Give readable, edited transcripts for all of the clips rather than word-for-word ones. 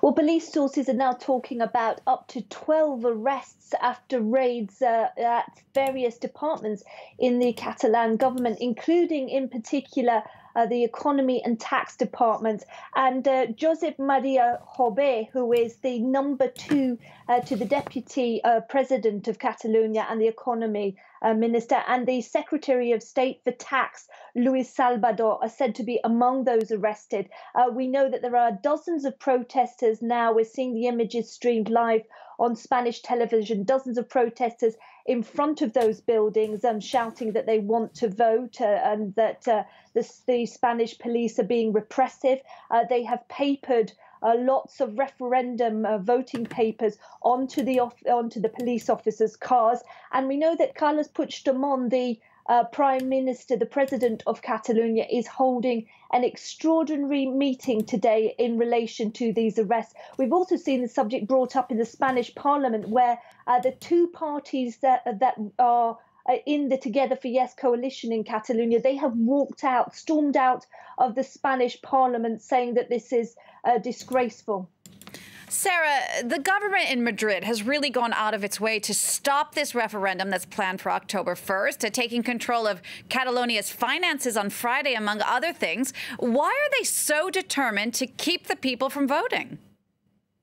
Well, police sources are now talking about up to 12 arrests after raids at various departments in the Catalan government, including in particular the economy and tax department. And Josep Maria Jové, who is the number two to the deputy president of Catalonia and the economy minister, and the Secretary of State for Tax, Luis Salvador, are said to be among those arrested. We know that there are dozens of protesters now. We're seeing the images streamed live on Spanish television, dozens of protesters in front of those buildings shouting that they want to vote and that the Spanish police are being repressive. They have papered lots of referendum voting papers onto the police officers' cars. And we know that Carles Puigdemont, the Prime Minister, the President of Catalonia, is holding an extraordinary meeting today in relation to these arrests. We've also seen the subject brought up in the Spanish Parliament, where the two parties that are in the Together for Yes coalition in Catalonia, they have stormed out of the Spanish Parliament, saying that this is disgraceful. Sarah, the government in Madrid has really gone out of its way to stop this referendum that's planned for October 1st, to taking control of Catalonia's finances on Friday, among other things. Why are they so determined to keep the people from voting?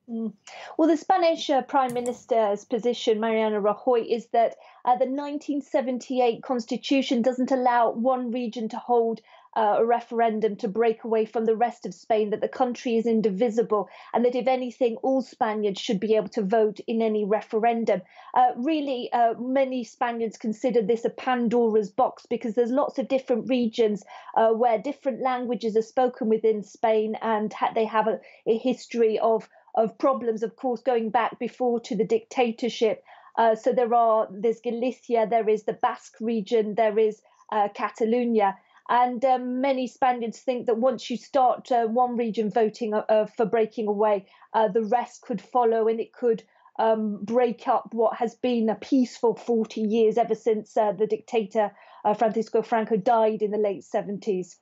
Well, the Spanish Prime Minister's position, Mariano Rajoy, is that the 1978 constitution doesn't allow one region to hold a referendum to break away from the rest of Spain, that the country is indivisible, and that if anything, all Spaniards should be able to vote in any referendum. Many Spaniards consider this a Pandora's box, because there's lots of different regions where different languages are spoken within Spain, and they have a history of problems, of course, going back before to the dictatorship. So there's Galicia, there is the Basque region, there is Catalonia. And many Spaniards think that once you start one region voting for breaking away, the rest could follow, and it could break up what has been a peaceful 40 years ever since the dictator Francisco Franco died in the late 70s.